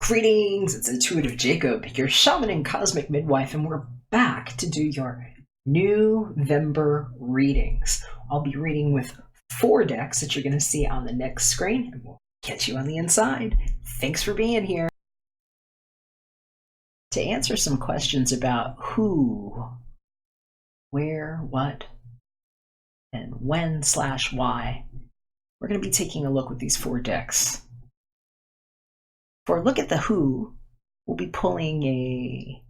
Greetings, it's Intuitive Jacob, your shaman and cosmic midwife, and we're back to do your November readings. I'll be reading with 4 decks that you're going to see on the next screen, and we'll catch you on the inside. Thanks for being here. To answer some questions about who, where, what, and when/why, we're going to be taking a look with these 4 decks. For a look at the who, we'll be pulling a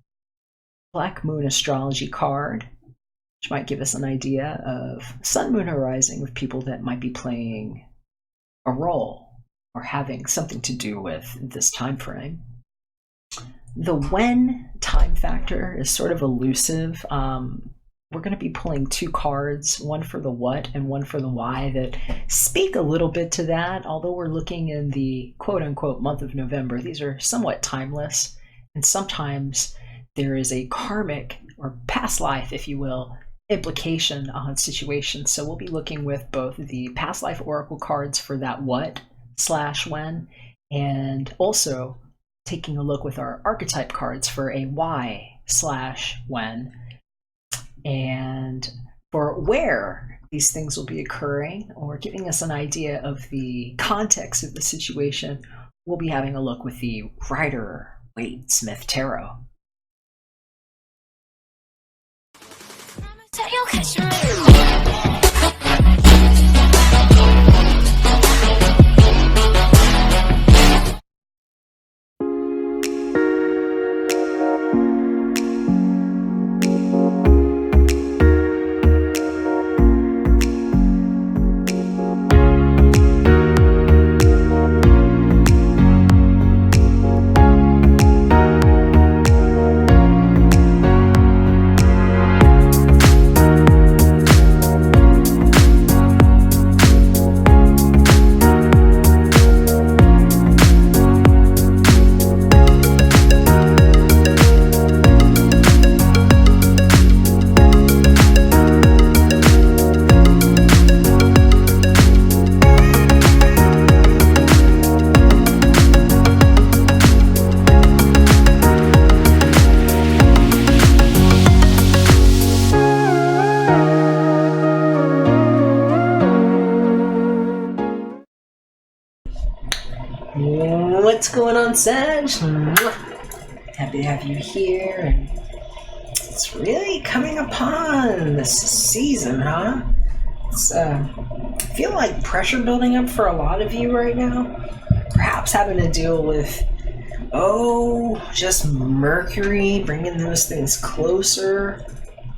Black Moon astrology card, which might give us an idea of Sun, Moon, or Rising with people that might be playing a role or having something to do with this time frame. The when time factor is sort of elusive. We're going to be pulling 2 cards, one for the what and one for the why, that speak a little bit to that. Although we're looking in the quote-unquote month of November, these are somewhat timeless, and sometimes there is a karmic or past life, if you will, implication on situations. So we'll be looking with both the past life oracle cards for that what/when, and also taking a look with our archetype cards for a why/when. And for where these things will be occurring, or giving us an idea of the context of the situation, we'll be having a look with the Rider-Waite-Smith Tarot. What's going on, Sag? Happy to have you here. And it's really coming upon this season, huh? It's I feel like pressure building up for a lot of you right now. Perhaps having to deal with, just Mercury, bringing those things closer.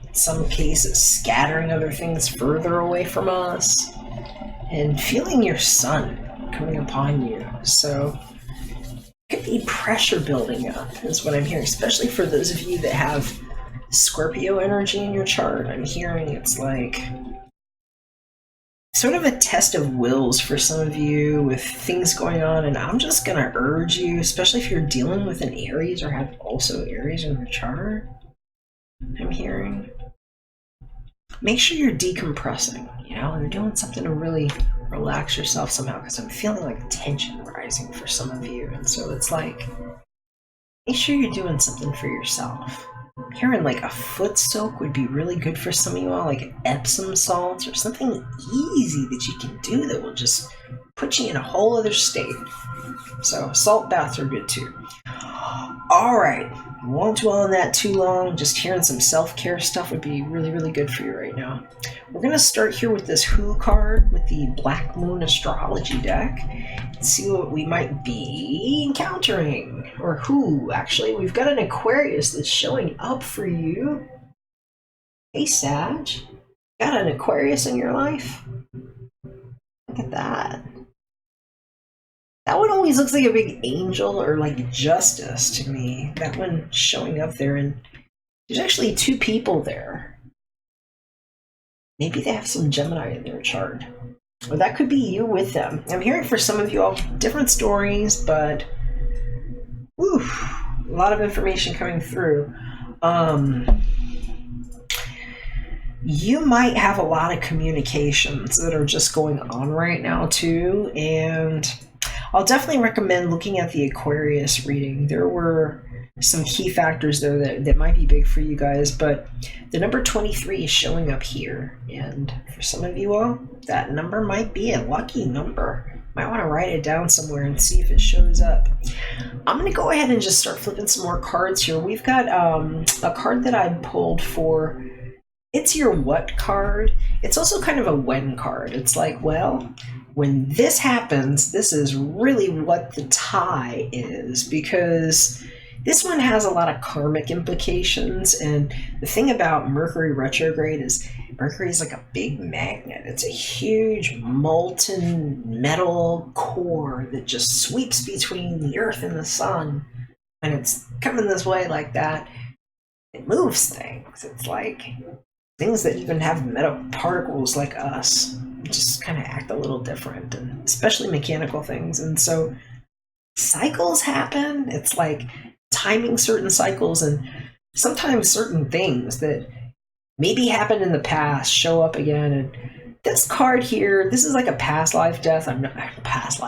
In some cases, scattering other things further away from us. And feeling your sun coming upon you. So could be pressure building up is what I'm hearing, especially for those of you that have Scorpio energy in your chart. I'm hearing it's like sort of a test of wills for some of you with things going on, and I'm just going to urge you, especially if you're dealing with an Aries or have also Aries in your chart, I'm hearing, make sure you're decompressing, you're doing something to really relax yourself somehow, because I'm feeling like tension rising for some of you. And so it's like, make sure you're doing something for yourself. I'm hearing like a foot soak would be really good for some of you all, like Epsom salts or something easy that you can do that will just put you in a whole other state. So salt baths are good too. All right, won't dwell on that too long. Just hearing some self-care stuff would be really, really good for you right now. We're going to start here with this Who card with the Black Moon astrology deck and see what we might be encountering. Or who, actually. We've got an Aquarius that's showing up for you. Hey, Sag. Got an Aquarius in your life? Look at that. That one always looks like a big angel or like justice to me. That one showing up there, and there's actually 2 people there. Maybe they have some Gemini in their chart. Or that could be you with them. I'm hearing for some of you all different stories, but a lot of information coming through. You might have a lot of communications that are just going on right now too, and I'll definitely recommend looking at the Aquarius reading. There were some key factors there that might be big for you guys, but the number 23 is showing up here. And for some of you all, that number might be a lucky number. Might want to write it down somewhere and see if it shows up. I'm going to go ahead and just start flipping some more cards here. We've got a card that I pulled for, it's your what card. It's also kind of a when card. It's like, well, when this happens, this is really what the tie is, because this one has a lot of karmic implications. And the thing about Mercury retrograde is Mercury is like a big magnet. It's a huge molten metal core that just sweeps between the earth and the sun. And it's coming this way like that. It moves things. It's like things that even have metal particles like us just kind of act a little different, and especially mechanical things. And so cycles happen. It's like timing certain cycles, and sometimes certain things that maybe happened in the past show up again. And this card here, this is like a past life death. Past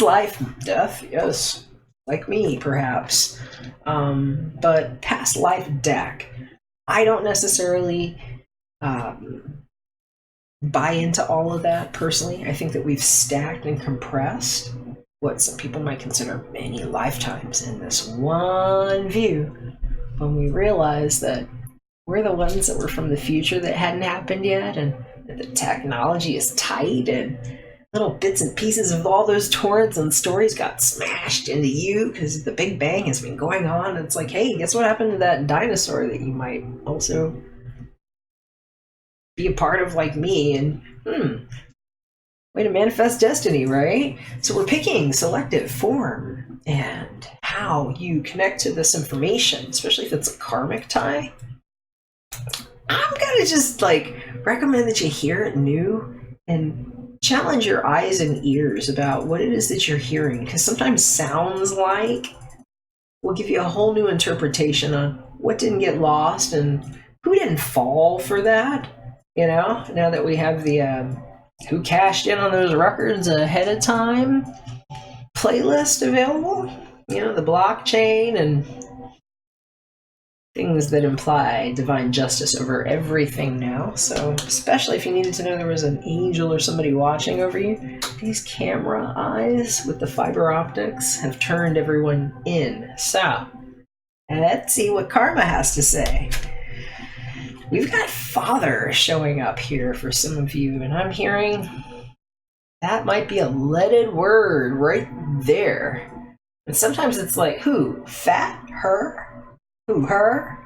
life death, yes, like me perhaps, but past life deck. I don't necessarily buy into all of that personally. I think that we've stacked and compressed what some people might consider many lifetimes in this one view, when we realize that we're the ones that were from the future that hadn't happened yet, and that the technology is tight, and little bits and pieces of all those torrents and stories got smashed into you because the Big Bang has been going on. It's like, hey, guess what happened to that dinosaur that you might also be a part of, like me? And way to manifest destiny, right? So we're picking selective form and how you connect to this information, especially if it's a karmic tie. I'm gonna just like recommend that you hear it new and challenge your eyes and ears about what it is that you're hearing, because sometimes sounds like will give you a whole new interpretation on what didn't get lost and who didn't fall for that. You know, now that we have the who cashed in on those records ahead of time playlist available, you know, the blockchain and things that imply divine justice over everything now. So especially if you needed to know there was an angel or somebody watching over you, these camera eyes with the fiber optics have turned everyone in. So let's see what karma has to say. We've got father showing up here for some of you, and I'm hearing that might be a leaded word right there. And sometimes it's like, who? Fat? Her? Who, her?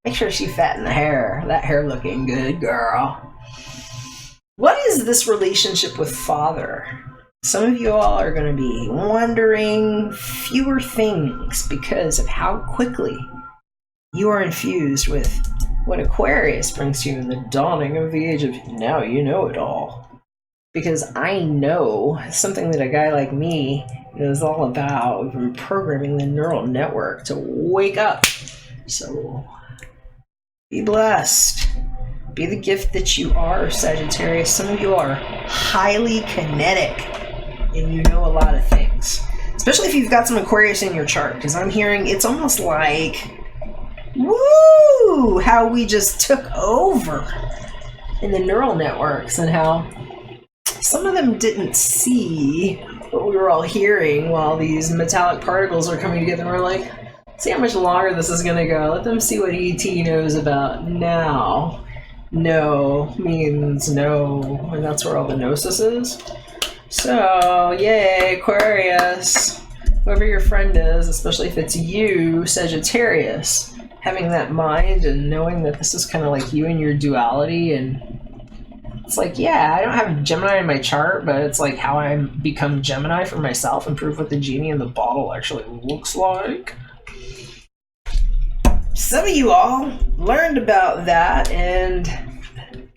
Make sure she fat in the hair. That hair looking good, girl. What is this relationship with father? Some of you all are going to be wondering fewer things because of how quickly you are infused with what Aquarius brings to you in the dawning of the age of now you know it all. Because I know something that a guy like me is all about, programming the neural network to wake up. So be blessed. Be the gift that you are, Sagittarius. Some of you are highly kinetic and you know a lot of things. Especially if you've got some Aquarius in your chart, because I'm hearing it's almost like, woo, how we just took over in the neural networks, and how some of them didn't see what we were all hearing while these metallic particles are coming together. We're like, see how much longer this is going to go. Let them see what ET knows about now. No means no, and that's where all the gnosis is. So, yay, Aquarius. Whoever your friend is, especially if it's you, Sagittarius, having that mind and knowing that this is kind of like you and your duality. And it's like, yeah, I don't have Gemini in my chart, but it's like how I become Gemini for myself and prove what the genie in the bottle actually looks like. Some of you all learned about that, and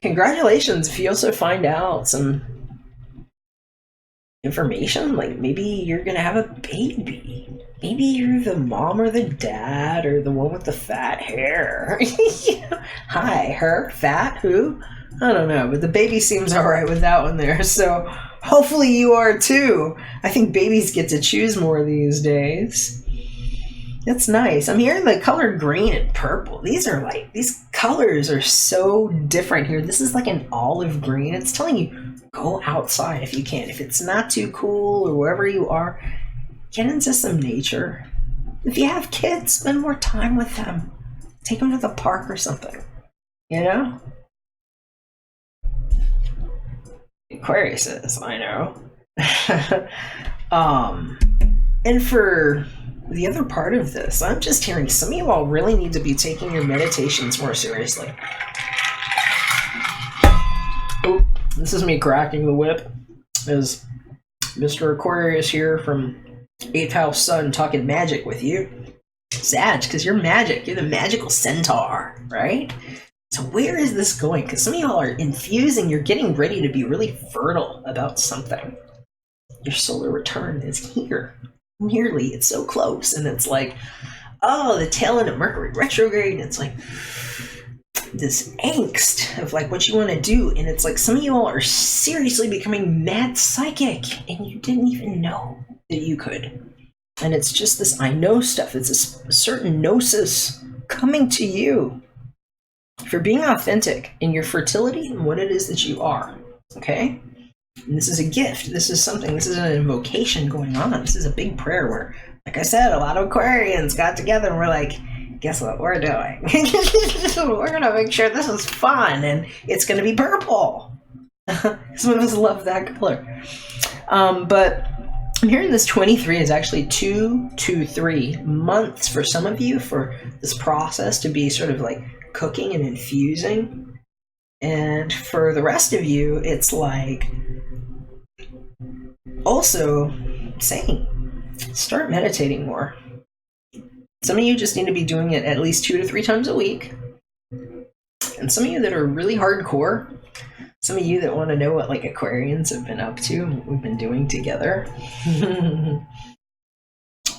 congratulations if you also find out some information, like maybe you're gonna have a baby. Maybe you're the mom or the dad or the one with the fat hair. Hi, her, fat, who? I don't know, but the baby seems all right with that one there. So Hopefully you are too. I think babies get to choose more these days. That's nice. I'm hearing the color green and purple. These colors are so different here. This is like an olive green. It's telling you, go outside if you can. If it's not too cool or wherever you are, get into some nature. If you have kids, spend more time with them. Take them to the park or something, you know? Aquarius is, I know. And for the other part of this, I'm just hearing some of you all really need to be taking your meditations more seriously. Oh, this is me cracking the whip. As Mr. Aquarius here from 8th House Sun talking magic with you. Sag, because you're magic. You're the magical centaur, right? So where is this going? Because some of y'all are infusing. You're getting ready to be really fertile about something. Your solar return is here. Nearly. It's so close. And it's like, oh, the tail end of Mercury retrograde. And it's like this angst of like what you want to do. And it's like some of you all are seriously becoming mad psychic. And you didn't even know that you could. And it's just this I know stuff. It's a certain gnosis coming to you for being authentic in your fertility and what it is that you are. Okay? And this is a gift. This is something. This is an invocation going on. This is a big prayer where, like I said, a lot of Aquarians got together and we're like, guess what we're doing? We're going to make sure this is fun and it's going to be purple. Some of us love that color. But I'm hearing this 23 is actually 2 to 3 months for some of you for this process to be sort of like cooking and infusing. And for the rest of you, it's like also saying, start meditating more. Some of you just need to be doing it at least 2 to 3 times a week. And some of you that are really hardcore, some of you that want to know what like Aquarians have been up to, what we've been doing together. And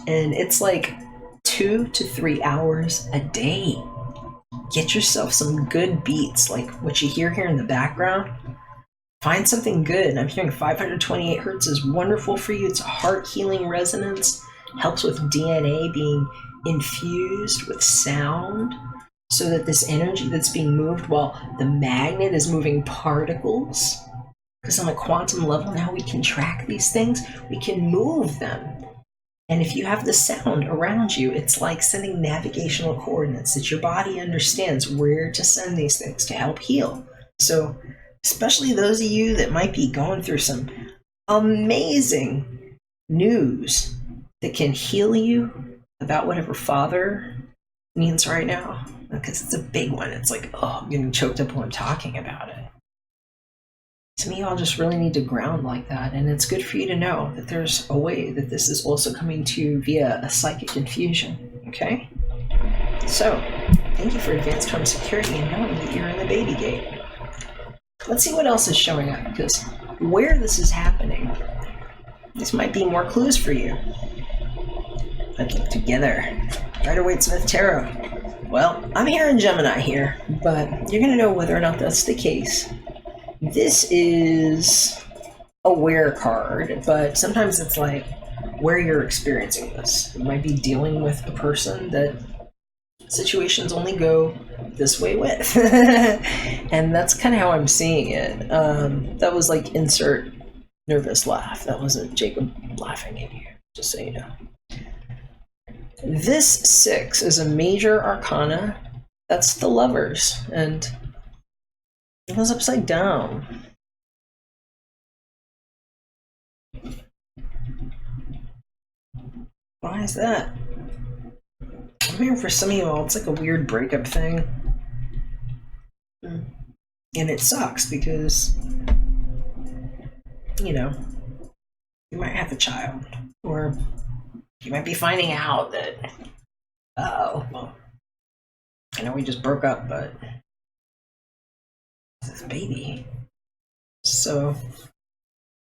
it's like 2 to 3 hours a day. Get yourself some good beats, like what you hear here in the background. Find something good. I'm hearing 528 hertz is wonderful for you. It's a heart healing resonance. Helps with DNA being infused with sound so that this energy that's being moved while the magnet is moving particles. Because on a quantum level now we can track these things. We can move them. And if you have the sound around you, it's like sending navigational coordinates that your body understands where to send these things to help heal. So especially those of you that might be going through some amazing news that can heal you about whatever father needs right now, because it's a big one. It's like, oh, I'm getting choked up while I'm talking about it. To me, y'all just really need to ground like that, and it's good for you to know that there's a way that this is also coming to you via a psychic infusion, okay? So, thank you for advanced home security and knowing that you're in the baby gate. Let's see what else is showing up, because where this is happening, this might be more clues for you. Let's look together. Rider-Waite-Smith Tarot. Well, I'm hearing Gemini here, but you're going to know whether or not that's the case. This is a where card, but sometimes it's like where you're experiencing this. You might be dealing with a person that situations only go this way with. And that's kind of how I'm seeing it. That was like insert nervous laugh. That wasn't Jacob laughing at you, just so you know. This 6 is a major arcana. That's the Lovers, and it was upside down. Why is that? I'm hearing for some of you all, it's like a weird breakup thing. And it sucks because, you know, you might have a child, or you might be finding out that, oh, well, I know we just broke up, but this baby. So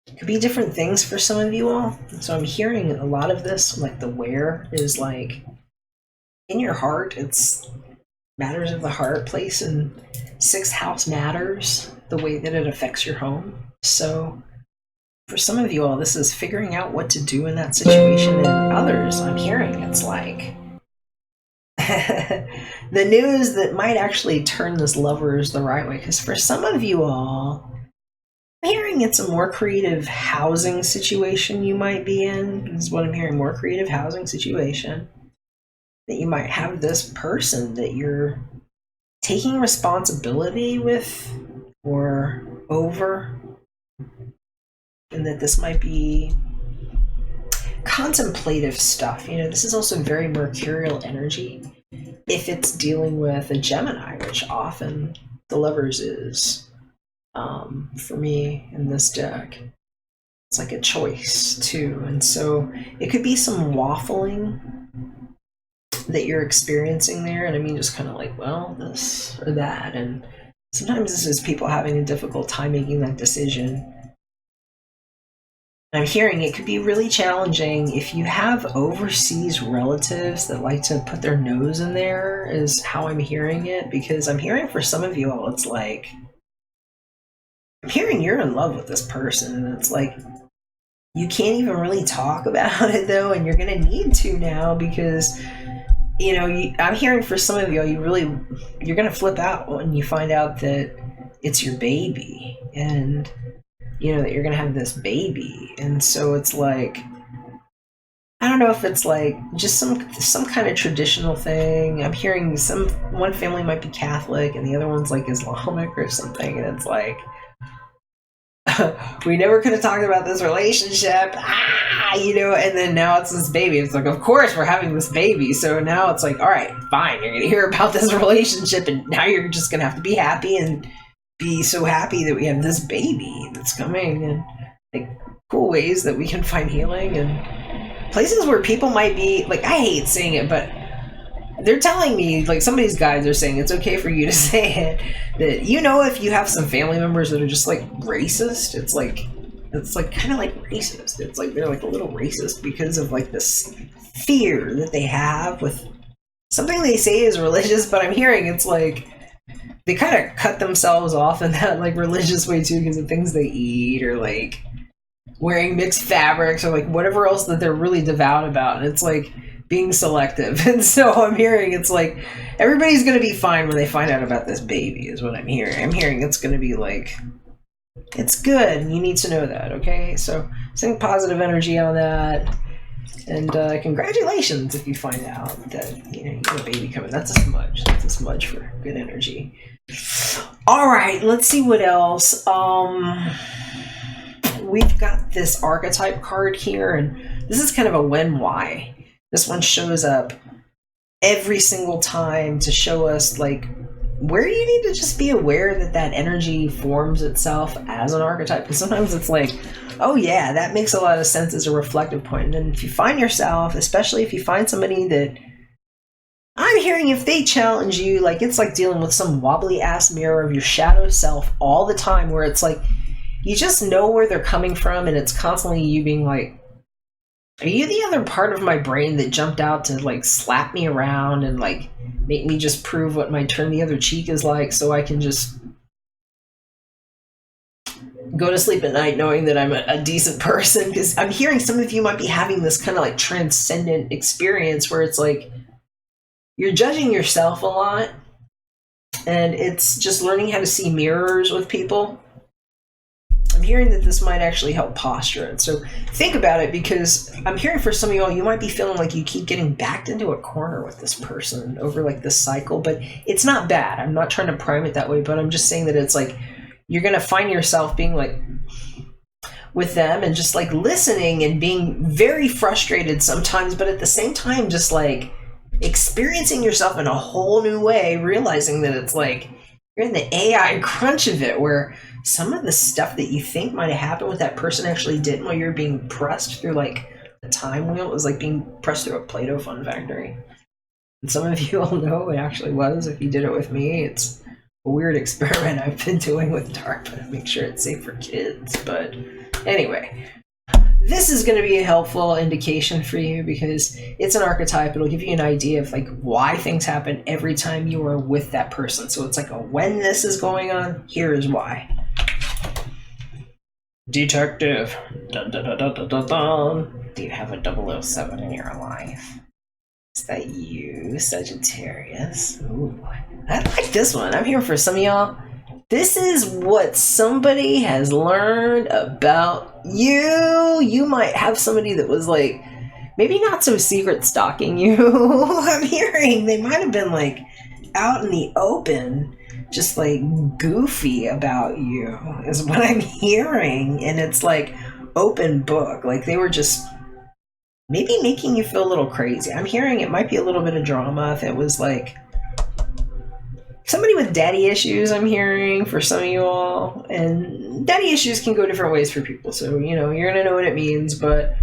it could be different things for some of you all. So I'm hearing a lot of this, like the where is like in your heart. It's matters of the heart place, and 6th house matters the way that it affects your home. So for some of you all, this is figuring out what to do in that situation, and others, I'm hearing it's like the news that might actually turn this lovers the right way. Because for some of you all, I'm hearing it's a more creative housing situation you might be in. This is what I'm hearing, more creative housing situation. That you might have this person that you're taking responsibility with or over. And that this might be contemplative stuff. You know, this is also very mercurial energy. If it's dealing with a Gemini, which often the lovers is, for me in this deck, it's like a choice too. And so it could be some waffling that you're experiencing there. And I mean, just kind of like, well, this or that. And sometimes this is people having a difficult time making that decision. I'm hearing it could be really challenging if you have overseas relatives that like to put their nose in there, is how I'm hearing it. Because I'm hearing for some of you all, it's like, I'm hearing you're in love with this person, and it's like, you can't even really talk about it though, and you're going to need to now because, you know, I'm hearing for some of you all, you're going to flip out when you find out that it's your baby, and you know that you're gonna have this baby. And so it's like, I don't know if it's like just some kind of traditional thing. I'm hearing one family might be Catholic and the other one's like Islamic or something, and it's like, we never could have talked about this relationship, you know, and then now it's this baby. It's like, of course we're having this baby, so now it's like, all right, fine, you're gonna hear about this relationship, and now you're just gonna have to be happy and be so happy that we have this baby that's coming, and like cool ways that we can find healing, and places where people might be like, I hate saying it, but they're telling me, like some of these guys are saying it's okay for you to say it, that, you know, if you have some family members that are just like racist, it's like kind of like racist. It's like they're like a little racist because of like this fear that they have with something they say is religious, but I'm hearing it's like they kind of cut themselves off in that like religious way too, because of things they eat or like wearing mixed fabrics or like whatever else that they're really devout about. And it's like being selective. And so I'm hearing it's like everybody's going to be fine when they find out about this baby is what I'm hearing. I'm hearing it's going to be like, it's good. And you need to know that. Okay. So send positive energy on that. And congratulations if you find out that, you know, you got a baby coming. That's a smudge. That's a smudge for good energy. All right, let's see what else. We've got this archetype card here, and this is kind of a when-why. This one shows up every single time to show us like where you need to just be aware that that energy forms itself as an archetype. Because sometimes it's like, oh yeah, that makes a lot of sense as a reflective point. And then if you find yourself, especially if you find somebody that, I'm hearing if they challenge you, like it's like dealing with some wobbly ass mirror of your shadow self all the time, where it's like, you just know where they're coming from, and it's constantly you being like, are you the other part of my brain that jumped out to like slap me around and like make me just prove what my turn the other cheek is like, so I can just go to sleep at night knowing that I'm a decent person? Because I'm hearing some of you might be having this kind of like transcendent experience where it's like you're judging yourself a lot, and it's just learning how to see mirrors with people. I'm hearing that this might actually help posture it. So think about it, because I'm hearing for some of y'all, you might be feeling like you keep getting backed into a corner with this person over like this cycle, but it's not bad. I'm not trying to prime it that way, but I'm just saying that it's like you're going to find yourself being like with them and just like listening and being very frustrated sometimes, but at the same time, just like experiencing yourself in a whole new way, realizing that it's like you're in the AI crunch of it, where some of the stuff that you think might have happened with that person actually didn't, while you're being pressed through like a time wheel. It was like being pressed through a Play-Doh fun factory. And some of you all know it actually was. If you did it with me, it's a weird experiment I've been doing with DARPA to make sure it's safe for kids. But anyway, this is going to be a helpful indication for you because it's an archetype. It'll give you an idea of like why things happen every time you are with that person. So it's like a when this is going on, here is why. Detective. Dun, dun, dun, dun, dun, dun, dun. Do you have a 007 in your life? Is that you, Sagittarius? Ooh, I like this one. I'm here for some of y'all. This is what somebody has learned about you. You might have somebody that was like, maybe not so secret stalking you. I'm hearing they might have been like out in the open, just like goofy about you, is what I'm hearing. And it's like open book. Like they were just maybe making you feel a little crazy. I'm hearing it might be a little bit of drama if it was like somebody with daddy issues. I'm hearing for some of you all, and daddy issues can go different ways for people, so you know you're gonna know what it means. But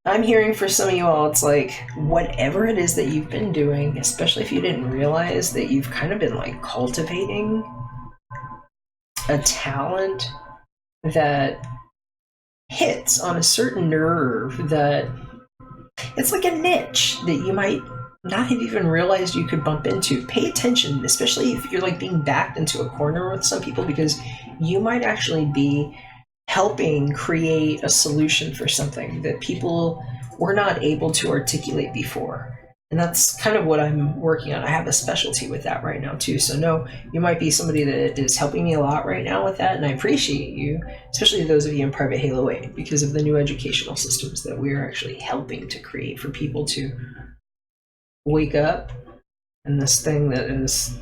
I'm hearing for some of you all, it's like whatever it is that you've been doing, especially if you didn't realize that you've kind of been like cultivating a talent that hits on a certain nerve, that it's like a niche that you might not have even realized you could bump into. Pay attention, especially if you're like being backed into a corner with some people, because you might actually be helping create a solution for something that people were not able to articulate before. And that's kind of what I'm working on. I have a specialty with that right now too. So no, you might be somebody that is helping me a lot right now with that, and I appreciate you, especially those of you in Private Halo 8, because of the new educational systems that we're actually helping to create for people to wake up. And this thing that is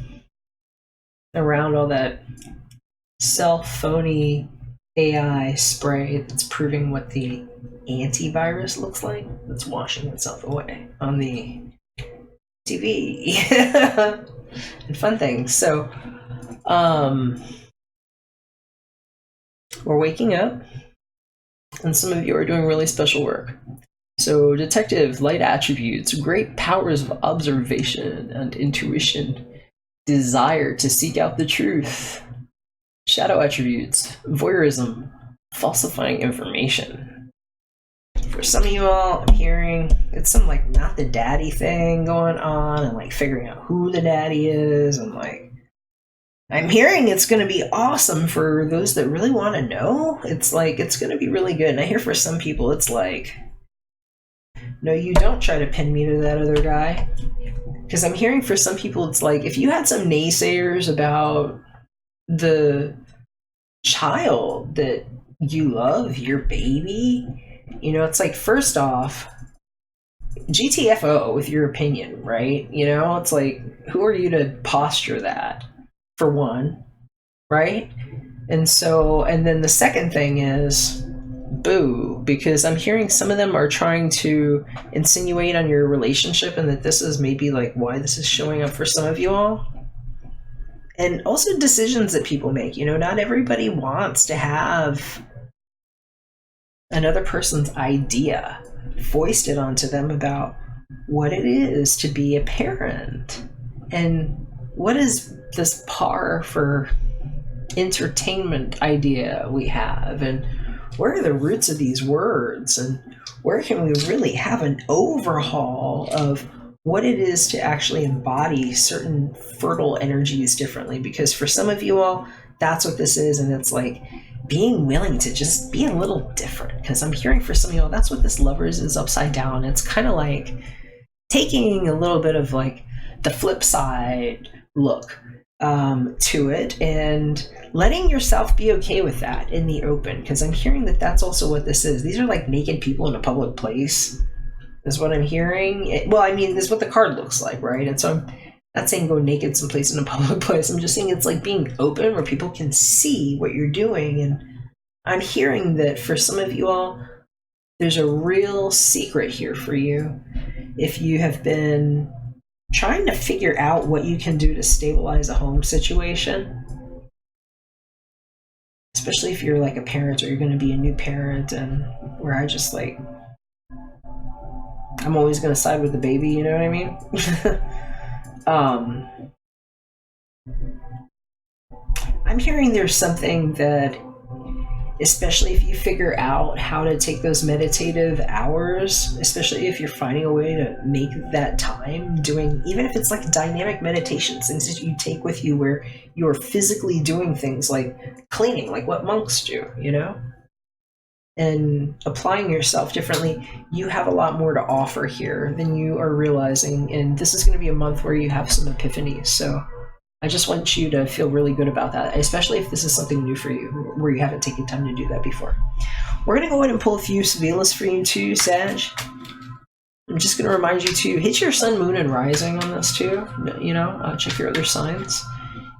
around all that phony AI spray that's proving what the antivirus looks like, that's washing itself away on the TV. And fun things. So we're waking up, and some of you are doing really special work. So detective, light attributes, great powers of observation and intuition, desire to seek out the truth. Shadow attributes, voyeurism, falsifying information. For some of you all, I'm hearing it's some like not the daddy thing going on, and like figuring out who the daddy is, and like I'm hearing it's going to be awesome for those that really want to know. It's like it's going to be really good. And I hear for some people it's like, no, you don't try to pin me to that other guy. Because I'm hearing for some people it's like, if you had some naysayers about the child that you love, your baby, you know, it's like, first off, GTFO with your opinion, right? You know, it's like, who are you to posture that, for one, right? And so, and then the second thing is, boo, because I'm hearing some of them are trying to insinuate on your relationship, and that this is maybe like why this is showing up for some of you all. And also decisions that people make. You know, not everybody wants to have another person's idea foisted onto them about what it is to be a parent, and what is this par for entertainment idea we have, and where are the roots of these words, and where can we really have an overhaul of what it is to actually embody certain fertile energies differently. Because for some of you all, that's what this is, and it's like being willing to just be a little different. Because I'm hearing for some of y'all, that's what this Lovers is upside down. It's kind of like taking a little bit of like the flip side look to it, and letting yourself be okay with that in the open. Because I'm hearing that that's also what this is. These are like naked people in a public place, is what I'm hearing. Well, I mean, this is what the card looks like, right? And so I'm not saying go naked someplace in a public place. I'm just saying it's like being open where people can see what you're doing. And I'm hearing that for some of you all, there's a real secret here for you. If you have been trying to figure out what you can do to stabilize a home situation, especially if you're like a parent or you're going to be a new parent, and where I just like, I'm always going to side with the baby, you know what I mean? I'm hearing there's something that especially if you figure out how to take those meditative hours, especially if you're finding a way to make that time doing, even if it's like dynamic meditations, things that you take with you where you're physically doing things like cleaning, like what monks do, you know? And applying yourself differently, you have a lot more to offer here than you are realizing. And this is going to be a month where you have some epiphanies. So I just want you to feel really good about that, especially if this is something new for you, where you haven't taken time to do that before. We're going to go ahead and pull a few Sevelas for you too, Sag. I'm just going to remind you to hit your sun, moon, and rising on this too. You know, check your other signs.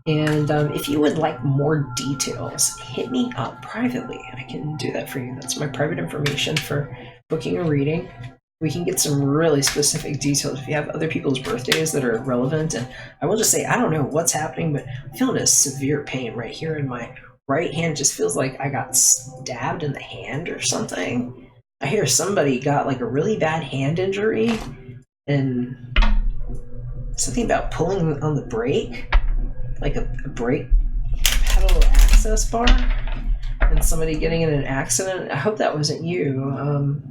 And if you would like more details, hit me up privately. I can do that for you. That's my private information for booking a reading. We can get some really specific details if you have other people's birthdays that are relevant. And I will just say, I don't know what's happening, but I'm feeling a severe pain right here in my right hand. It just feels like I got stabbed in the hand or something. I hear somebody got like a really bad hand injury and something about pulling on the brake. Like a brake pedal access bar, and somebody getting in an accident. I hope that wasn't you.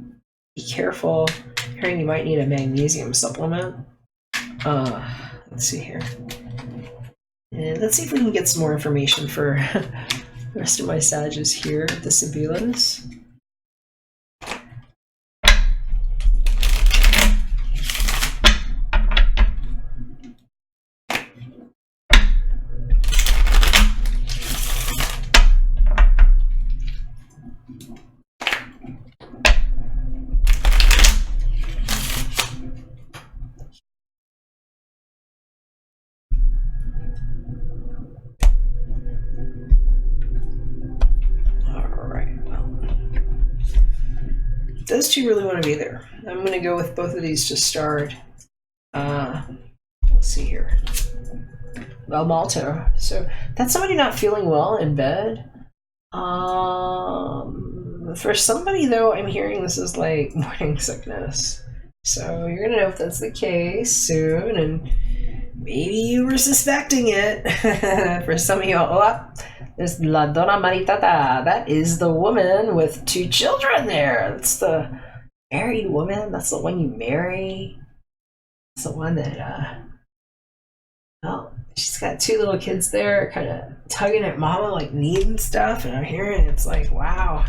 Be careful. Hearing you might need a magnesium supplement. Let's see here. And let's see if we can get some more information for the rest of my Sages here, the Sibilas. Those two really want to be there. I'm going to go with both of these to start. Let's see here. Well, Malto. So that's somebody not feeling well in bed. For somebody, though, I'm hearing this is like morning sickness. So you're going to know if that's the case soon. And maybe you were suspecting it. For some of y'all, there's La Donna Maritata. That is the woman with 2 children there. That's the married woman. That's the one you marry. That's the one that, well, she's got 2 little kids there, kind of tugging at mama, like needing stuff. And I'm hearing it's like, wow.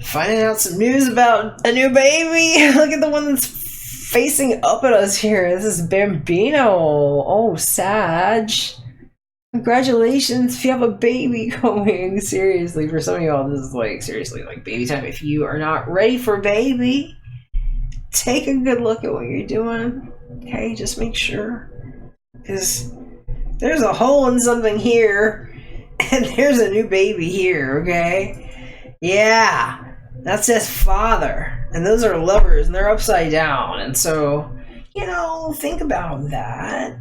Finding out some news about a new baby. Look at the one that's facing up at us here. This is Bambino. Oh, Sag. Congratulations if you have a baby coming. Seriously, for some of y'all, this is like, seriously, like baby time. If you are not ready for baby, take a good look at what you're doing. Okay, just make sure. Because there's a hole in something here, and there's a new baby here, okay? Yeah, that's his father. And those are lovers, and they're upside down. And so, you know, think about that.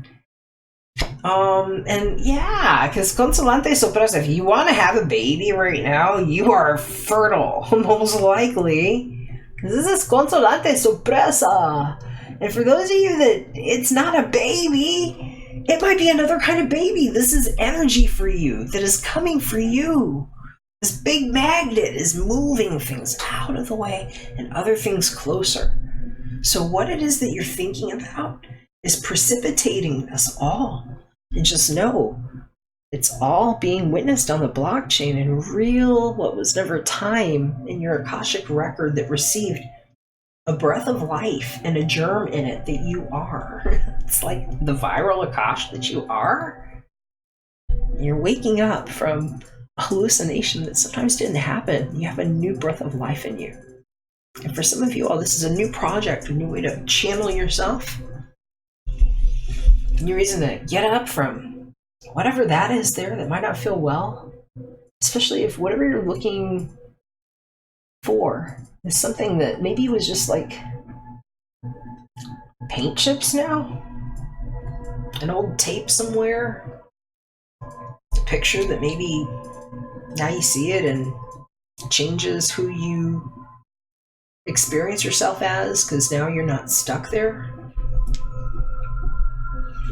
And yeah, because Consolante Sorpresa, if you want to have a baby right now, you are fertile, most likely. This is Consolante Sorpresa. And for those of you that it's not a baby, it might be another kind of baby. This is energy for you that is coming for you. This big magnet is moving things out of the way and other things closer. So what it is that you're thinking about is precipitating this all. And just know, it's all being witnessed on the blockchain in real, what was never time in your Akashic record that received a breath of life and a germ in it that you are. It's like the viral Akash that you are. You're waking up from a hallucination that sometimes didn't happen. You have a new breath of life in you. And for some of you all, this is a new project, a new way to channel yourself. A new reason to get up from whatever that is there that might not feel well. Especially if whatever you're looking for is something that maybe was just like paint chips now. An old tape somewhere. A picture that maybe now you see it and changes who you experience yourself as, because now you're not stuck there.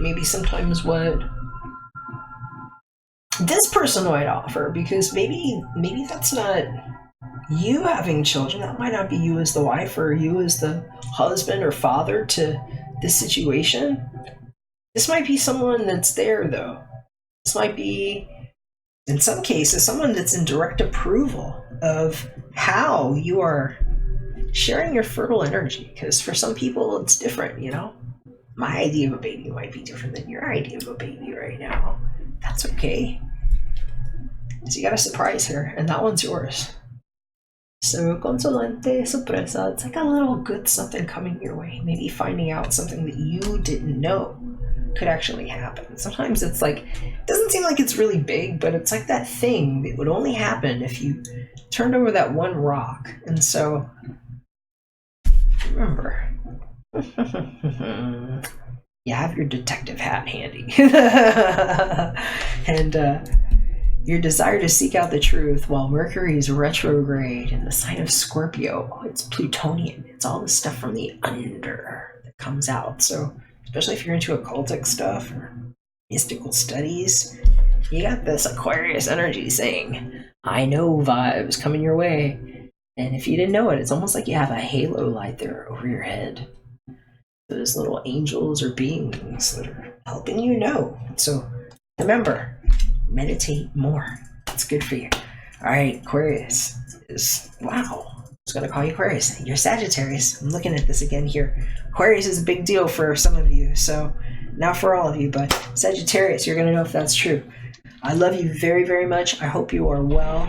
Maybe sometimes what this person might offer, because maybe that's not you having children. That might not be you as the wife or you as the husband or father to this situation. This might be someone that's there, though. This might be, in some cases, someone that's in direct approval of how you are sharing your fertile energy. Because for some people, it's different, you know? My idea of a baby might be different than your idea of a baby right now. That's okay. So you got a surprise here, and that one's yours. So, consolante, sorpresa, it's like a little good something coming your way. Maybe finding out something that you didn't know could actually happen. Sometimes it's like, it doesn't seem like it's really big, but it's like that thing that would only happen if you turned over that one rock. And so, remember, you have your detective hat handy. And your desire to seek out the truth while Mercury is retrograde in the sign of Scorpio. It's Plutonian. It's all the stuff from the under that comes out. So, especially if you're into occultic stuff or mystical studies, you got this Aquarius energy saying, I know vibes coming your way. And if you didn't know it, it's almost like you have a halo light there over your head. Those little angels or beings that are helping you know. So remember, meditate more. It's good for you. All right, Aquarius is, wow. I was going to call you Aquarius. You're Sagittarius. I'm looking at this again here. Aquarius is a big deal for some of you, so not for all of you, but Sagittarius, you're going to know if that's true. I love you very, very much. I hope you are well.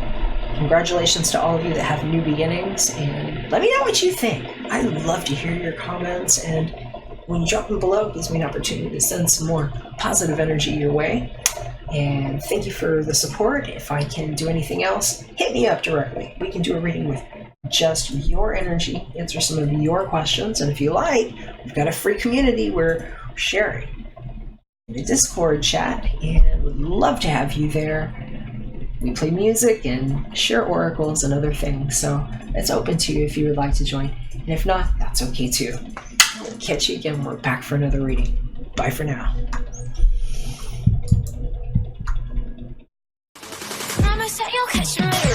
Congratulations to all of you that have new beginnings, and let me know what you think. I love to hear your comments, and when you drop them below, it gives me an opportunity to send some more positive energy your way. And thank you for the support. If I can do anything else, hit me up directly. We can do a reading with just your energy, answer some of your questions, and if you like, we've got a free community where we're sharing in a Discord chat, and would love to have you there. We play music and share oracles and other things, so it's open to you if you would like to join. And if not, that's okay too. I'll catch you again. We're back for another reading. Bye for now. Promise that you'll catch me.